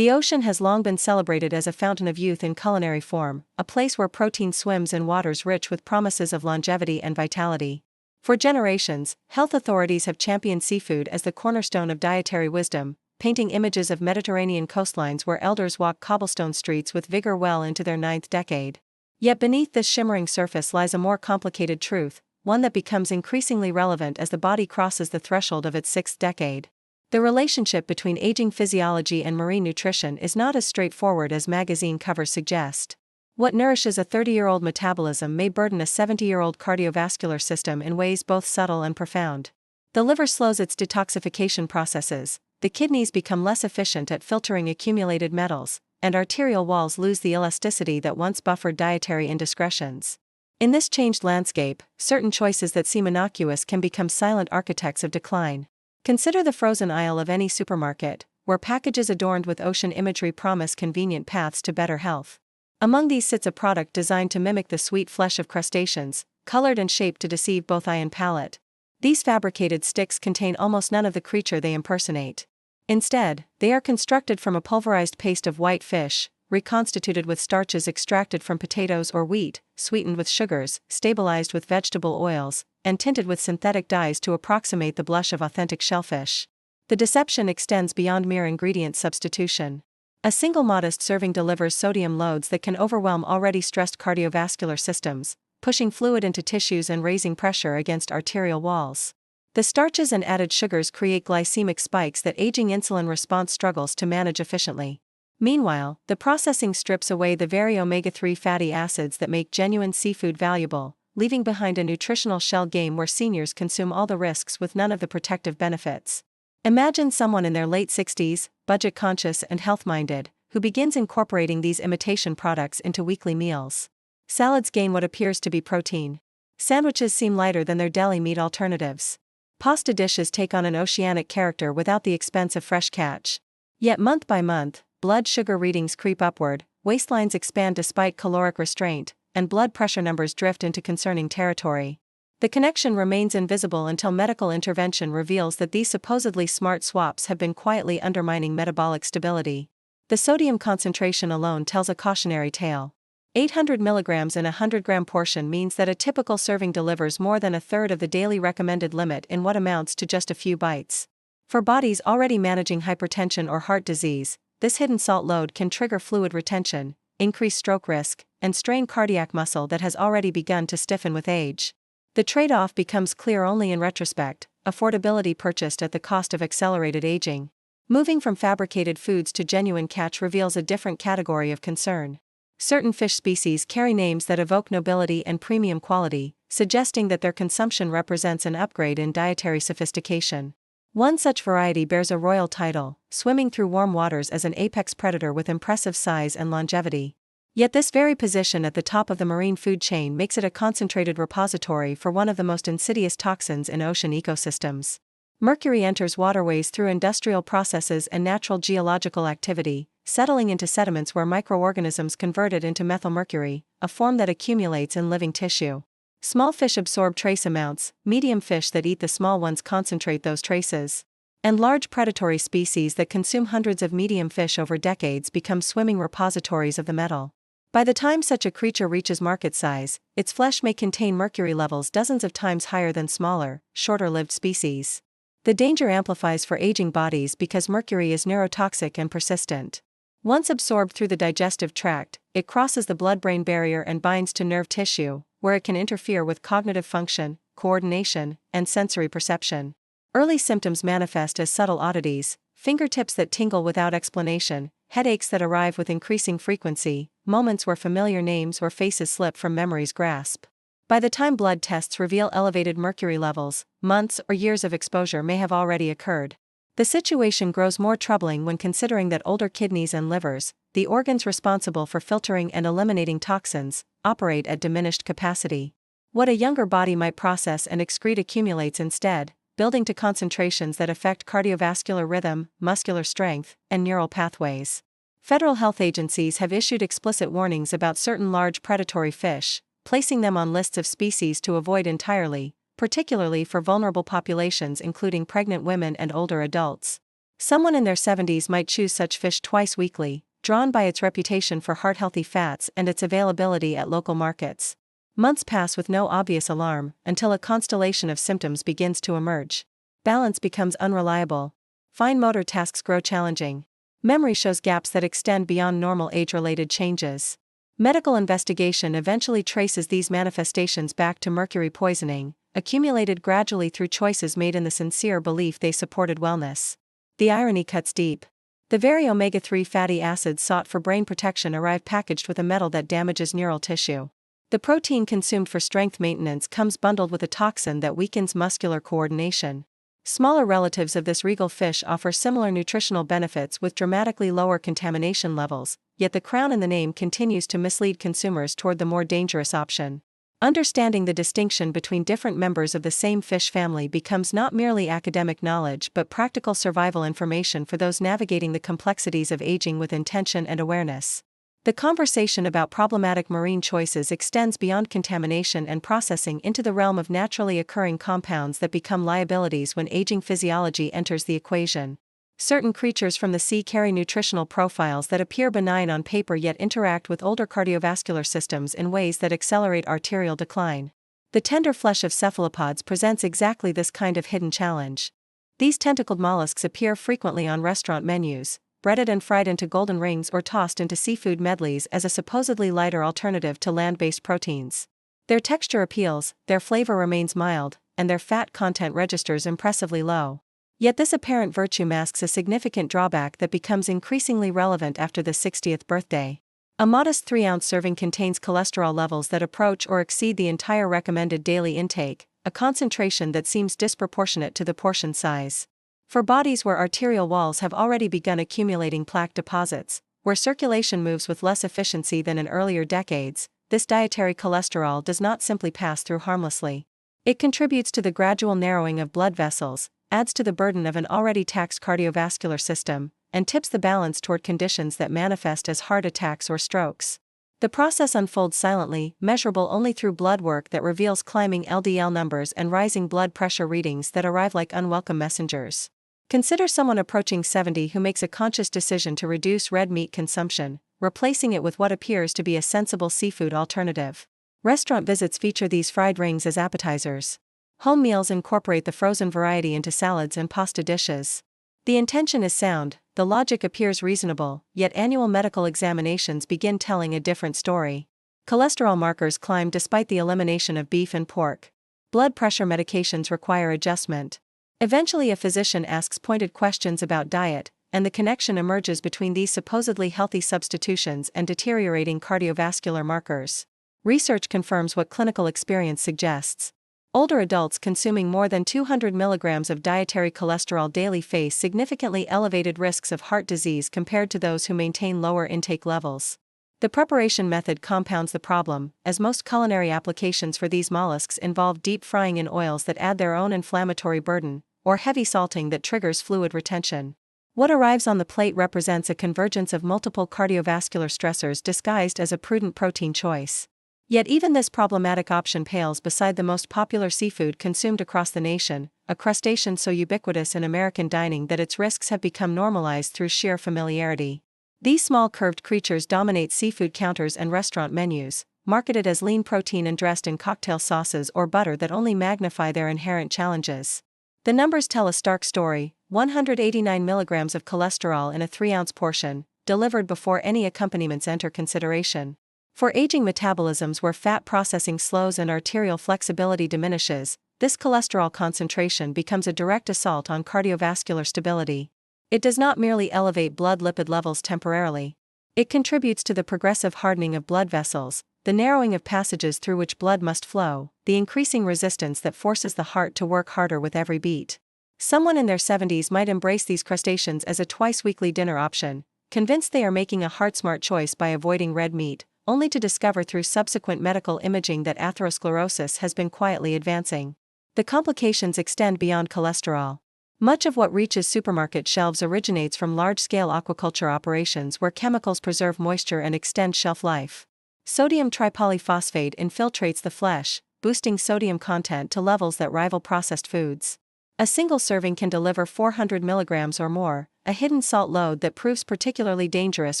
The ocean has long been celebrated as a fountain of youth in culinary form, a place where protein swims in waters rich with promises of longevity and vitality. For generations, health authorities have championed seafood as the cornerstone of dietary wisdom, painting images of Mediterranean coastlines where elders walk cobblestone streets with vigor well into their ninth decade. Yet beneath this shimmering surface lies a more complicated truth, one that becomes increasingly relevant as the body crosses the threshold of its sixth decade. The relationship between aging physiology and marine nutrition is not as straightforward as magazine covers suggest. What nourishes a 30-year-old metabolism may burden a 70-year-old cardiovascular system in ways both subtle and profound. The liver slows its detoxification processes, the kidneys become less efficient at filtering accumulated metals, and arterial walls lose the elasticity that once buffered dietary indiscretions. In this changed landscape, certain choices that seem innocuous can become silent architects of decline. Consider the frozen aisle of any supermarket, where packages adorned with ocean imagery promise convenient paths to better health. Among these sits a product designed to mimic the sweet flesh of crustaceans, colored and shaped to deceive both eye and palate. These fabricated sticks contain almost none of the creature they impersonate. Instead, they are constructed from a pulverized paste of white fish, reconstituted with starches extracted from potatoes or wheat, sweetened with sugars, stabilized with vegetable oils, and tinted with synthetic dyes to approximate the blush of authentic shellfish. The deception extends beyond mere ingredient substitution. A single modest serving delivers sodium loads that can overwhelm already stressed cardiovascular systems, pushing fluid into tissues and raising pressure against arterial walls. The starches and added sugars create glycemic spikes that aging insulin response struggles to manage efficiently. Meanwhile, the processing strips away the very omega-3 fatty acids that make genuine seafood valuable, leaving behind a nutritional shell game where seniors consume all the risks with none of the protective benefits. Imagine someone in their late 60s, budget-conscious and health-minded, who begins incorporating these imitation products into weekly meals. Salads gain what appears to be protein. Sandwiches seem lighter than their deli meat alternatives. Pasta dishes take on an oceanic character without the expense of fresh catch. Yet month by month, blood sugar readings creep upward, waistlines expand despite caloric restraint, and blood pressure numbers drift into concerning territory. The connection remains invisible until medical intervention reveals that these supposedly smart swaps have been quietly undermining metabolic stability. The sodium concentration alone tells a cautionary tale. 800 milligrams in a 100-gram portion means that a typical serving delivers more than a third of the daily recommended limit in what amounts to just a few bites. For bodies already managing hypertension or heart disease, this hidden salt load can trigger fluid retention, increase stroke risk, and strain cardiac muscle that has already begun to stiffen with age. The trade-off becomes clear only in retrospect: affordability purchased at the cost of accelerated aging. Moving from fabricated foods to genuine catch reveals a different category of concern. Certain fish species carry names that evoke nobility and premium quality, suggesting that their consumption represents an upgrade in dietary sophistication. One such variety bears a royal title, swimming through warm waters as an apex predator with impressive size and longevity. Yet this very position at the top of the marine food chain makes it a concentrated repository for one of the most insidious toxins in ocean ecosystems. Mercury enters waterways through industrial processes and natural geological activity, settling into sediments where microorganisms convert it into methylmercury, a form that accumulates in living tissue. Small fish absorb trace amounts, medium fish that eat the small ones concentrate those traces. And large predatory species that consume hundreds of medium fish over decades become swimming repositories of the metal. By the time such a creature reaches market size, its flesh may contain mercury levels dozens of times higher than smaller, shorter-lived species. The danger amplifies for aging bodies because mercury is neurotoxic and persistent. Once absorbed through the digestive tract, it crosses the blood-brain barrier and binds to nerve tissue, where it can interfere with cognitive function, coordination, and sensory perception. Early symptoms manifest as subtle oddities: fingertips that tingle without explanation, headaches that arrive with increasing frequency, moments where familiar names or faces slip from memory's grasp. By the time blood tests reveal elevated mercury levels, months or years of exposure may have already occurred. The situation grows more troubling when considering that older kidneys and livers, the organs responsible for filtering and eliminating toxins, operate at diminished capacity. What a younger body might process and excrete accumulates instead, building to concentrations that affect cardiovascular rhythm, muscular strength, and neural pathways. Federal health agencies have issued explicit warnings about certain large predatory fish, placing them on lists of species to avoid entirely, particularly for vulnerable populations including pregnant women and older adults. Someone in their 70s might choose such fish twice weekly, drawn by its reputation for heart-healthy fats and its availability at local markets. Months pass with no obvious alarm, until a constellation of symptoms begins to emerge. Balance becomes unreliable. Fine motor tasks grow challenging. Memory shows gaps that extend beyond normal age-related changes. Medical investigation eventually traces these manifestations back to mercury poisoning, accumulated gradually through choices made in the sincere belief they supported wellness. The irony cuts deep. The very omega-3 fatty acids sought for brain protection arrive packaged with a metal that damages neural tissue. The protein consumed for strength maintenance comes bundled with a toxin that weakens muscular coordination. Smaller relatives of this regal fish offer similar nutritional benefits with dramatically lower contamination levels, yet the crown in the name continues to mislead consumers toward the more dangerous option. Understanding the distinction between different members of the same fish family becomes not merely academic knowledge but practical survival information for those navigating the complexities of aging with intention and awareness. The conversation about problematic marine choices extends beyond contamination and processing into the realm of naturally occurring compounds that become liabilities when aging physiology enters the equation. Certain creatures from the sea carry nutritional profiles that appear benign on paper yet interact with older cardiovascular systems in ways that accelerate arterial decline. The tender flesh of cephalopods presents exactly this kind of hidden challenge. These tentacled mollusks appear frequently on restaurant menus, breaded and fried into golden rings or tossed into seafood medleys as a supposedly lighter alternative to land-based proteins. Their texture appeals, their flavor remains mild, and their fat content registers impressively low. Yet this apparent virtue masks a significant drawback that becomes increasingly relevant after the 60th birthday. A modest 3-ounce serving contains cholesterol levels that approach or exceed the entire recommended daily intake, a concentration that seems disproportionate to the portion size. For bodies where arterial walls have already begun accumulating plaque deposits, where circulation moves with less efficiency than in earlier decades, this dietary cholesterol does not simply pass through harmlessly. It contributes to the gradual narrowing of blood vessels, adds to the burden of an already taxed cardiovascular system, and tips the balance toward conditions that manifest as heart attacks or strokes. The process unfolds silently, measurable only through blood work that reveals climbing LDL numbers and rising blood pressure readings that arrive like unwelcome messengers. Consider someone approaching 70 who makes a conscious decision to reduce red meat consumption, replacing it with what appears to be a sensible seafood alternative. Restaurant visits feature these fried rings as appetizers. Home meals incorporate the frozen variety into salads and pasta dishes. The intention is sound, the logic appears reasonable, yet annual medical examinations begin telling a different story. Cholesterol markers climb despite the elimination of beef and pork. Blood pressure medications require adjustment. Eventually a physician asks pointed questions about diet, and the connection emerges between these supposedly healthy substitutions and deteriorating cardiovascular markers. Research confirms what clinical experience suggests. Older adults consuming more than 200 milligrams of dietary cholesterol daily face significantly elevated risks of heart disease compared to those who maintain lower intake levels. The preparation method compounds the problem, as most culinary applications for these mollusks involve deep frying in oils that add their own inflammatory burden, or heavy salting that triggers fluid retention. What arrives on the plate represents a convergence of multiple cardiovascular stressors disguised as a prudent protein choice. Yet even this problematic option pales beside the most popular seafood consumed across the nation, a crustacean so ubiquitous in American dining that its risks have become normalized through sheer familiarity. These small curved creatures dominate seafood counters and restaurant menus, marketed as lean protein and dressed in cocktail sauces or butter that only magnify their inherent challenges. The numbers tell a stark story: 189 milligrams of cholesterol in a 3-ounce portion, delivered before any accompaniments enter consideration. For aging metabolisms where fat processing slows and arterial flexibility diminishes, this cholesterol concentration becomes a direct assault on cardiovascular stability. It does not merely elevate blood lipid levels temporarily. It contributes to the progressive hardening of blood vessels, the narrowing of passages through which blood must flow, the increasing resistance that forces the heart to work harder with every beat. Someone in their 70s might embrace these crustaceans as a twice-weekly dinner option, convinced they are making a heart-smart choice by avoiding red meat, only to discover through subsequent medical imaging that atherosclerosis has been quietly advancing. The complications extend beyond cholesterol. Much of what reaches supermarket shelves originates from large-scale aquaculture operations where chemicals preserve moisture and extend shelf life. Sodium tripolyphosphate infiltrates the flesh, boosting sodium content to levels that rival processed foods. A single serving can deliver 400 milligrams or more, a hidden salt load that proves particularly dangerous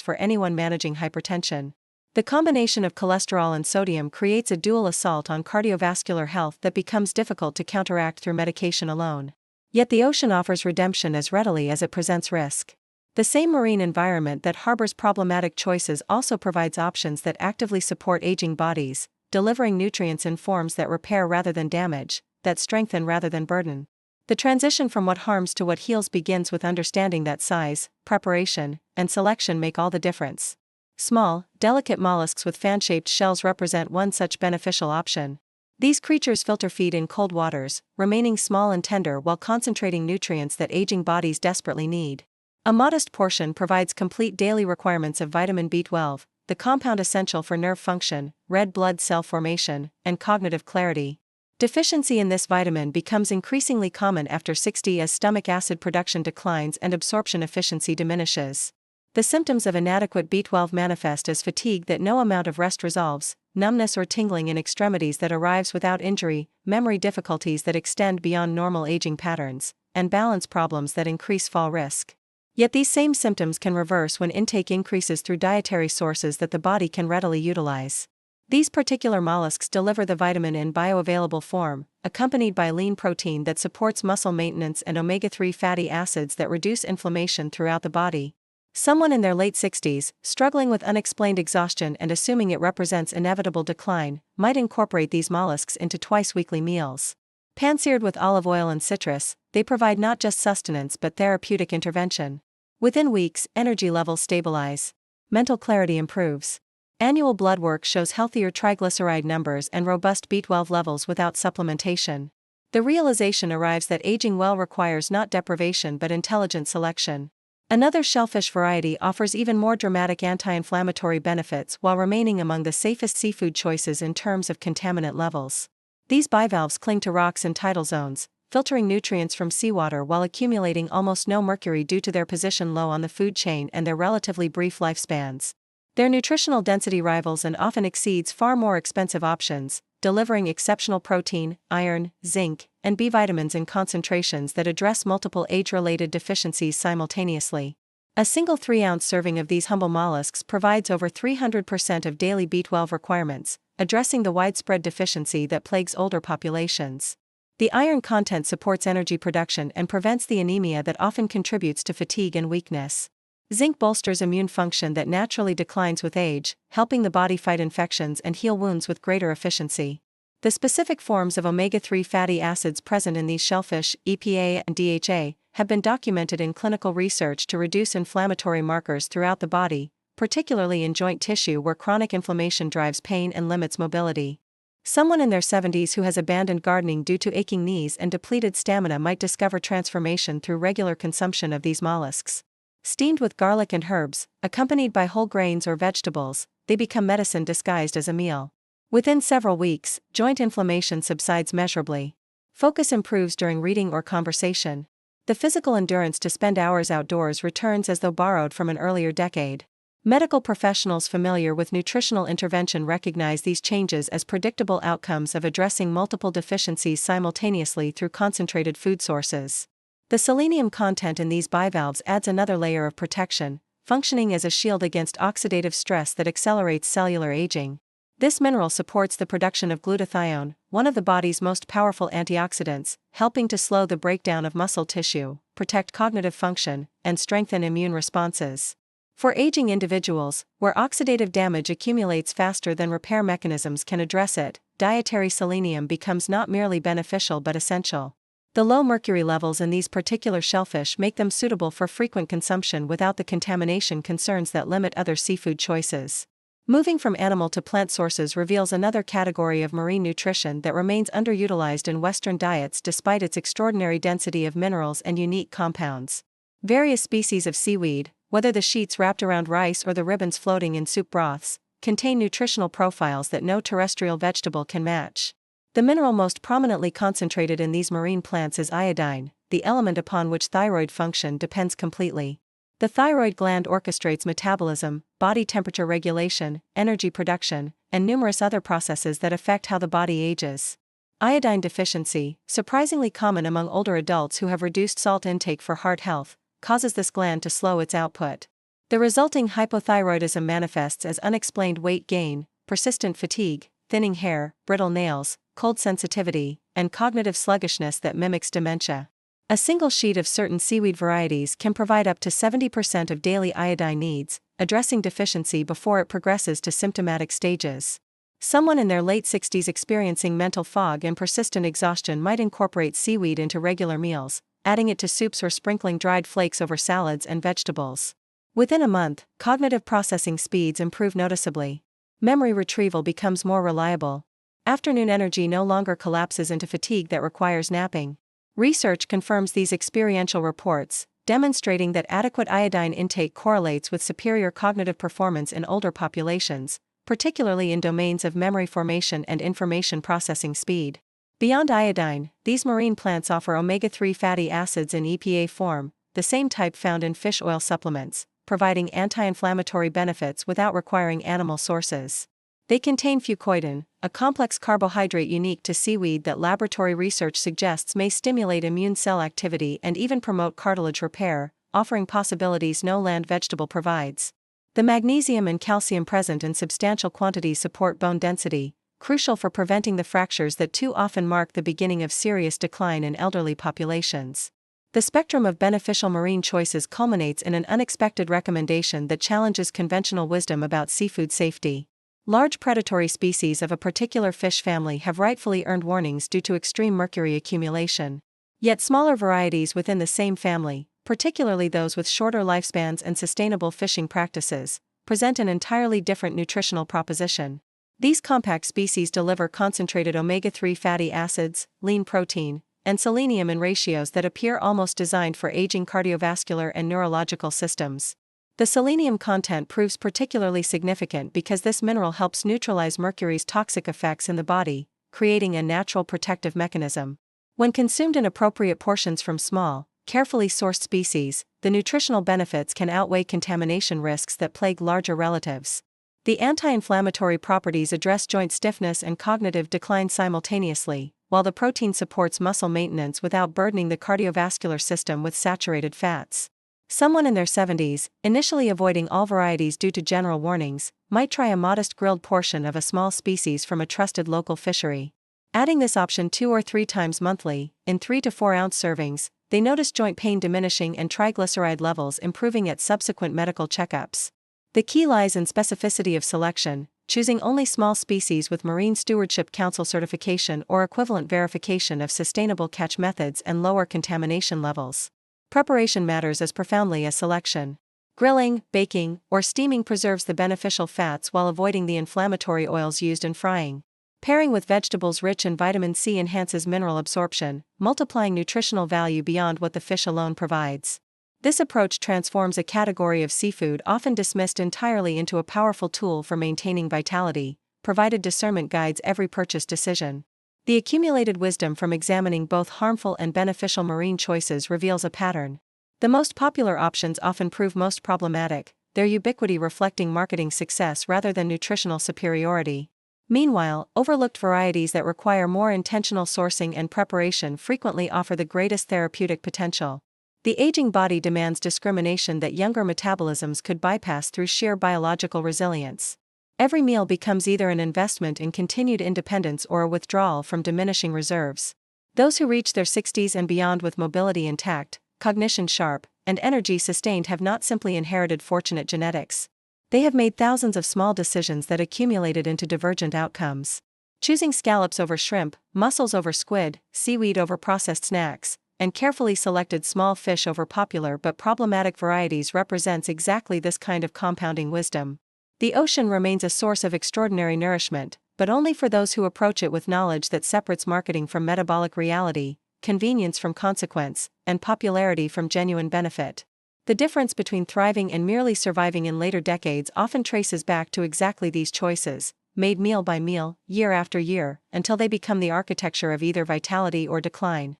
for anyone managing hypertension. The combination of cholesterol and sodium creates a dual assault on cardiovascular health that becomes difficult to counteract through medication alone. Yet the ocean offers redemption as readily as it presents risk. The same marine environment that harbors problematic choices also provides options that actively support aging bodies, delivering nutrients in forms that repair rather than damage, that strengthen rather than burden. The transition from what harms to what heals begins with understanding that size, preparation, and selection make all the difference. Small, delicate mollusks with fan-shaped shells represent one such beneficial option. These creatures filter feed in cold waters, remaining small and tender while concentrating nutrients that aging bodies desperately need. A modest portion provides complete daily requirements of vitamin B12, the compound essential for nerve function, red blood cell formation, and cognitive clarity. Deficiency in this vitamin becomes increasingly common after 60 as stomach acid production declines and absorption efficiency diminishes. The symptoms of inadequate B12 manifest as fatigue that no amount of rest resolves, numbness or tingling in extremities that arrives without injury, memory difficulties that extend beyond normal aging patterns, and balance problems that increase fall risk. Yet these same symptoms can reverse when intake increases through dietary sources that the body can readily utilize. These particular mollusks deliver the vitamin in bioavailable form, accompanied by lean protein that supports muscle maintenance and omega-3 fatty acids that reduce inflammation throughout the body. Someone in their late 60s, struggling with unexplained exhaustion and assuming it represents inevitable decline, might incorporate these mollusks into twice-weekly meals. Pan-seared with olive oil and citrus, they provide not just sustenance but therapeutic intervention. Within weeks, energy levels stabilize. Mental clarity improves. Annual blood work shows healthier triglyceride numbers and robust B12 levels without supplementation. The realization arrives that aging well requires not deprivation but intelligent selection. Another shellfish variety offers even more dramatic anti-inflammatory benefits while remaining among the safest seafood choices in terms of contaminant levels. These bivalves cling to rocks in tidal zones, filtering nutrients from seawater while accumulating almost no mercury due to their position low on the food chain and their relatively brief lifespans. Their nutritional density rivals and often exceeds far more expensive options, delivering exceptional protein, iron, zinc, and B vitamins in concentrations that address multiple age-related deficiencies simultaneously. A single 3-ounce serving of these humble mollusks provides over 300% of daily B12 requirements, addressing the widespread deficiency that plagues older populations. The iron content supports energy production and prevents the anemia that often contributes to fatigue and weakness. Zinc bolsters immune function that naturally declines with age, helping the body fight infections and heal wounds with greater efficiency. The specific forms of omega-3 fatty acids present in these shellfish, EPA and DHA, have been documented in clinical research to reduce inflammatory markers throughout the body, particularly in joint tissue where chronic inflammation drives pain and limits mobility. Someone in their 70s who has abandoned gardening due to aching knees and depleted stamina might discover transformation through regular consumption of these mollusks. Steamed with garlic and herbs, accompanied by whole grains or vegetables, they become medicine disguised as a meal. Within several weeks, joint inflammation subsides measurably. Focus improves during reading or conversation. The physical endurance to spend hours outdoors returns as though borrowed from an earlier decade. Medical professionals familiar with nutritional intervention recognize these changes as predictable outcomes of addressing multiple deficiencies simultaneously through concentrated food sources. The selenium content in these bivalves adds another layer of protection, functioning as a shield against oxidative stress that accelerates cellular aging. This mineral supports the production of glutathione, one of the body's most powerful antioxidants, helping to slow the breakdown of muscle tissue, protect cognitive function, and strengthen immune responses. For aging individuals, where oxidative damage accumulates faster than repair mechanisms can address it, dietary selenium becomes not merely beneficial but essential. The low mercury levels in these particular shellfish make them suitable for frequent consumption without the contamination concerns that limit other seafood choices. Moving from animal to plant sources reveals another category of marine nutrition that remains underutilized in Western diets despite its extraordinary density of minerals and unique compounds. Various species of seaweed, whether the sheets wrapped around rice or the ribbons floating in soup broths, contain nutritional profiles that no terrestrial vegetable can match. The mineral most prominently concentrated in these marine plants is iodine, the element upon which thyroid function depends completely. The thyroid gland orchestrates metabolism, body temperature regulation, energy production, and numerous other processes that affect how the body ages. Iodine deficiency, surprisingly common among older adults who have reduced salt intake for heart health, causes this gland to slow its output. The resulting hypothyroidism manifests as unexplained weight gain, persistent fatigue, thinning hair, brittle nails, cold sensitivity, and cognitive sluggishness that mimics dementia. A single sheet of certain seaweed varieties can provide up to 70% of daily iodine needs, addressing deficiency before it progresses to symptomatic stages. Someone in their late 60s experiencing mental fog and persistent exhaustion might incorporate seaweed into regular meals, adding it to soups or sprinkling dried flakes over salads and vegetables. Within a month, cognitive processing speeds improve noticeably. Memory retrieval becomes more reliable. Afternoon energy no longer collapses into fatigue that requires napping. Research confirms these experiential reports, demonstrating that adequate iodine intake correlates with superior cognitive performance in older populations, particularly in domains of memory formation and information processing speed. Beyond iodine, these marine plants offer omega-3 fatty acids in EPA form, the same type found in fish oil supplements, providing anti-inflammatory benefits without requiring animal sources. They contain fucoidan, a complex carbohydrate unique to seaweed that laboratory research suggests may stimulate immune cell activity and even promote cartilage repair, offering possibilities no land vegetable provides. The magnesium and calcium present in substantial quantities support bone density, crucial for preventing the fractures that too often mark the beginning of serious decline in elderly populations. The spectrum of beneficial marine choices culminates in an unexpected recommendation that challenges conventional wisdom about seafood safety. Large predatory species of a particular fish family have rightfully earned warnings due to extreme mercury accumulation. Yet smaller varieties within the same family, particularly those with shorter lifespans and sustainable fishing practices, present an entirely different nutritional proposition. These compact species deliver concentrated omega-3 fatty acids, lean protein, and selenium in ratios that appear almost designed for aging cardiovascular and neurological systems. The selenium content proves particularly significant because this mineral helps neutralize mercury's toxic effects in the body, creating a natural protective mechanism. When consumed in appropriate portions from small, carefully sourced species, the nutritional benefits can outweigh contamination risks that plague larger relatives. The anti-inflammatory properties address joint stiffness and cognitive decline simultaneously, while the protein supports muscle maintenance without burdening the cardiovascular system with saturated fats. Someone in their 70s, initially avoiding all varieties due to general warnings, might try a modest grilled portion of a small species from a trusted local fishery. Adding this option 2 or 3 times monthly, in 3 to 4 ounce servings, they notice joint pain diminishing and triglyceride levels improving at subsequent medical checkups. The key lies in specificity of selection, choosing only small species with Marine Stewardship Council certification or equivalent verification of sustainable catch methods and lower contamination levels. Preparation matters as profoundly as selection. Grilling, baking, or steaming preserves the beneficial fats while avoiding the inflammatory oils used in frying. Pairing with vegetables rich in vitamin C enhances mineral absorption, multiplying nutritional value beyond what the fish alone provides. This approach transforms a category of seafood often dismissed entirely into a powerful tool for maintaining vitality, provided discernment guides every purchase decision. The accumulated wisdom from examining both harmful and beneficial marine choices reveals a pattern. The most popular options often prove most problematic, their ubiquity reflecting marketing success rather than nutritional superiority. Meanwhile, overlooked varieties that require more intentional sourcing and preparation frequently offer the greatest therapeutic potential. The aging body demands discrimination that younger metabolisms could bypass through sheer biological resilience. Every meal becomes either an investment in continued independence or a withdrawal from diminishing reserves. Those who reach their 60s and beyond with mobility intact, cognition sharp, and energy sustained have not simply inherited fortunate genetics. They have made thousands of small decisions that accumulated into divergent outcomes. Choosing scallops over shrimp, mussels over squid, seaweed over processed snacks, and carefully selected small fish over popular but problematic varieties represents exactly this kind of compounding wisdom. The ocean remains a source of extraordinary nourishment, but only for those who approach it with knowledge that separates marketing from metabolic reality, convenience from consequence, and popularity from genuine benefit. The difference between thriving and merely surviving in later decades often traces back to exactly these choices, made meal by meal, year after year, until they become the architecture of either vitality or decline.